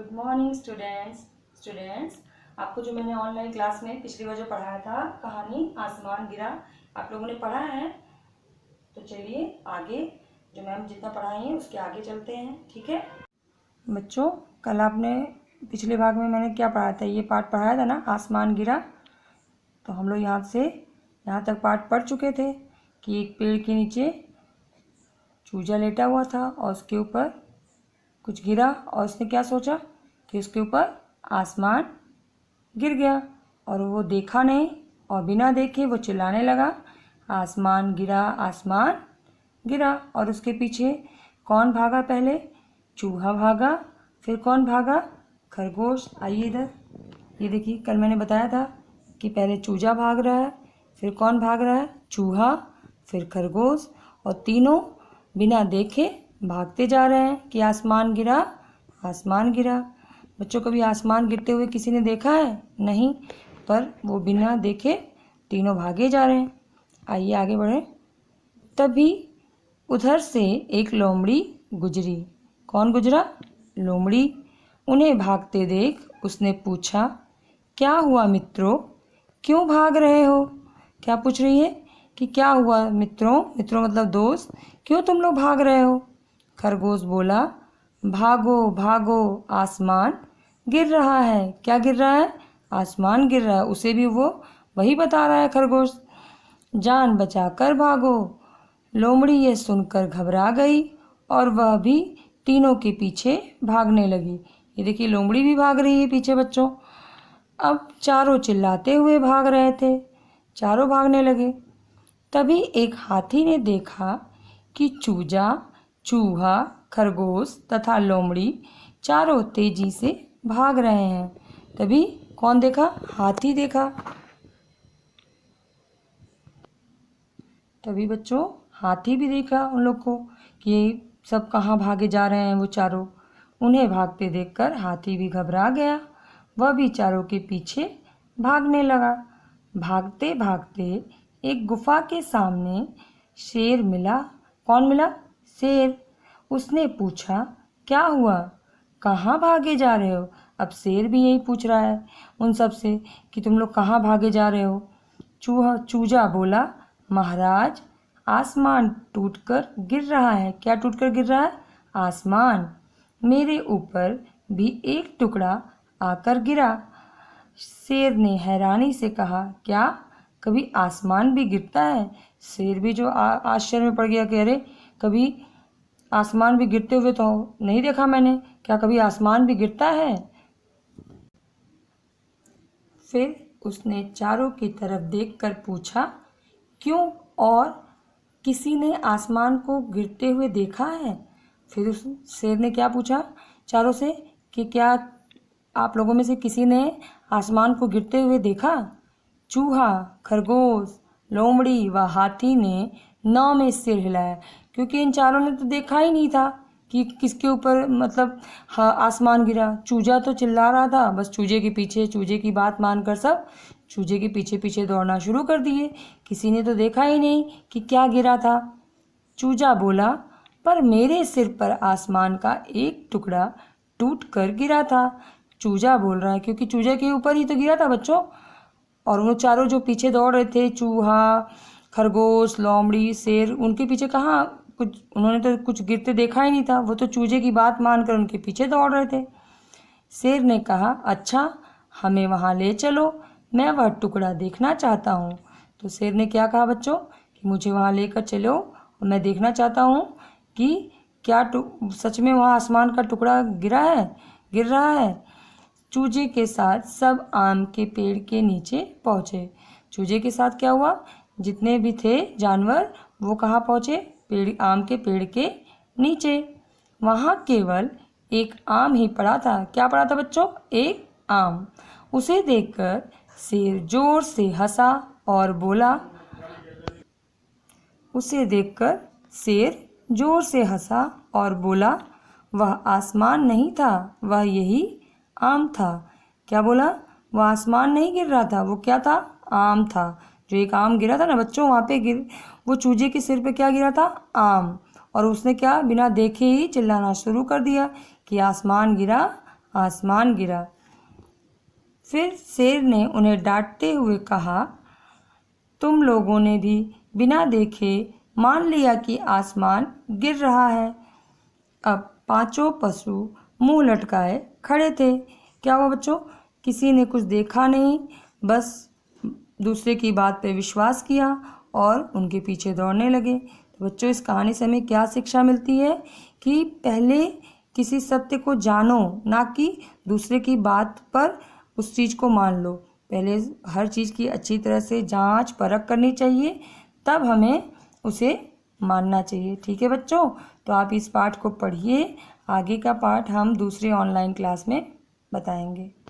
Good morning students आपको जो मैंने ऑनलाइन क्लास में पिछली बार जो पढ़ाया था कहानी आसमान गिरा, आप लोगों ने पढ़ा है। तो चलिए आगे जो मैम जितना पढ़ाई है उसके आगे चलते हैं, ठीक है बच्चों। कल आपने पिछले भाग में मैंने क्या पढ़ाया था, ये पाठ पढ़ाया था ना, आसमान गिरा। तो हम लोग यहाँ से यहाँ तक पाठ पढ़ चुके थे कि एक पेड़ के नीचे चूजा लेटा हुआ था और उसके ऊपर कुछ गिरा और उसने क्या सोचा कि उसके ऊपर आसमान गिर गया और वो देखा नहीं और बिना देखे वो चिल्लाने लगा, आसमान गिरा, आसमान गिरा। और उसके पीछे कौन भागा? पहले चूहा भागा, फिर कौन भागा? खरगोश। आइए इधर, ये देखिए, कल मैंने बताया था कि पहले चूजा भाग रहा है, फिर कौन भाग रहा है? चूहा, फिर खरगोश, और तीनों बिना देखे भागते जा रहे हैं कि आसमान गिरा, आसमान गिरा। बच्चों, कभी आसमान गिरते हुए किसी ने देखा है? नहीं, पर वो बिना देखे तीनों भागे जा रहे हैं। आइए आगे बढ़ें। तभी उधर से एक लोमड़ी गुजरी। कौन गुजरा? लोमड़ी। उन्हें भागते देख उसने पूछा, क्या हुआ मित्रों, क्यों भाग रहे हो? क्या पूछ रही है कि क्या हुआ मित्रों? मित्रों मतलब दोस्त, क्यों तुम लोग भाग रहे हो? खरगोश बोला, भागो भागो, आसमान गिर रहा है। क्या गिर रहा है? आसमान गिर रहा है। उसे भी वो वही बता रहा है खरगोश। जान बचाकर भागो। लोमड़ी ये सुनकर घबरा गई और वह भी तीनों के पीछे भागने लगी। ये देखिए, लोमड़ी भी भाग रही है पीछे बच्चों। अब चारों चिल्लाते हुए भाग रहे थे, चारों भागने लगे। तभी एक हाथी ने देखा कि चूजा, चूहा, खरगोश तथा लोमड़ी चारों तेजी से भाग रहे हैं। तभी कौन देखा? हाथी देखा। तभी बच्चों हाथी भी देखा उन लोग को कि ये सब कहाँ भागे जा रहे हैं वो चारों। उन्हें भागते देखकर हाथी भी घबरा गया, वह भी चारों के पीछे भागने लगा। भागते भागते एक गुफा के सामने शेर मिला। कौन मिला? शेर। उसने पूछा, क्या हुआ, कहाँ भागे जा रहे हो? अब शेर भी यही पूछ रहा है उन सब से कि तुम लोग कहाँ भागे जा रहे हो? चूजा बोला, महाराज, आसमान टूटकर गिर रहा है। क्या टूटकर गिर रहा है? आसमान। मेरे ऊपर भी एक टुकड़ा आकर गिरा। शेर ने हैरानी से कहा, क्या कभी आसमान भी गिरता है? शेर भी जो आश्चर्य में पड़ गया कि अरे, कभी आसमान भी गिरते हुए तो नहीं देखा मैंने, क्या कभी आसमान भी गिरता है? फिर उसने चारों की तरफ देखकर पूछा, क्यों, और किसी ने आसमान को गिरते हुए देखा है? फिर उस शेर ने क्या पूछा चारों से कि क्या आप लोगों में से किसी ने आसमान को गिरते हुए देखा? चूहा, खरगोश, लोमड़ी व हाथी ने नाव में सिर हिलाया, क्योंकि इन चारों ने तो देखा ही नहीं था कि किसके ऊपर मतलब आसमान गिरा। चूजा तो चिल्ला रहा था, बस चूजे के पीछे, चूजे की बात मानकर सब चूजे के पीछे पीछे दौड़ना शुरू कर दिए। किसी ने तो देखा ही नहीं कि क्या गिरा था। चूजा बोला, पर मेरे सिर पर आसमान का एक टुकड़ा टूट कर गिरा था। चूजा बोल रहा है क्योंकि चूजे के ऊपर ही तो गिरा था बच्चों। और वो चारों जो पीछे दौड़ रहे थे, चूहा, खरगोश, लोमड़ी, शेर, उनके पीछे कहाँ कुछ, उन्होंने तो कुछ गिरते देखा ही नहीं था, वो तो चूजे की बात मानकर उनके पीछे दौड़ रहे थे। शेर ने कहा, अच्छा, हमें वहाँ ले चलो, मैं वह टुकड़ा देखना चाहता हूँ। तो शेर ने क्या कहा बच्चों कि मुझे वहाँ लेकर चलो और मैं देखना चाहता हूँ कि क्या सच में वहाँ आसमान का टुकड़ा गिर रहा है। चूजे के साथ सब आम के पेड़ के नीचे पहुँचे। चूजे के साथ क्या हुआ? जितने भी थे जानवर वो कहाँ पहुँचे? आम के पेड़ के नीचे। वहाँ केवल एक आम ही पड़ा था। क्या पड़ा था बच्चों? एक आम। उसे देखकर शेर जोर से हंसा और बोला, वह आसमान नहीं था, वह यही आम था। क्या बोला? वह आसमान नहीं गिर रहा था, वो क्या था? आम था। जो एक आम गिरा था ना बच्चों, वहाँ पे वो चूजे के सिर पे क्या गिरा था? आम। और उसने क्या बिना देखे ही चिल्लाना शुरू कर दिया कि आसमान गिरा, आसमान गिरा। फिर शेर ने उन्हें डांटते हुए कहा, तुम लोगों ने भी बिना देखे मान लिया कि आसमान गिर रहा है। अब पांचों पशु मुंह लटकाए खड़े थे। क्या हुआ बच्चों? किसी ने कुछ देखा नहीं, बस दूसरे की बात पे विश्वास किया और उनके पीछे दौड़ने लगे। तो बच्चों, इस कहानी से हमें क्या शिक्षा मिलती है कि पहले किसी सत्य को जानो, ना कि दूसरे की बात पर उस चीज़ को मान लो। पहले हर चीज़ की अच्छी तरह से जांच परख करनी चाहिए, तब हमें उसे मानना चाहिए। ठीक है बच्चों, तो आप इस पाठ को पढ़िए। आगे का पाठ हम दूसरे ऑनलाइन क्लास में बताएंगे।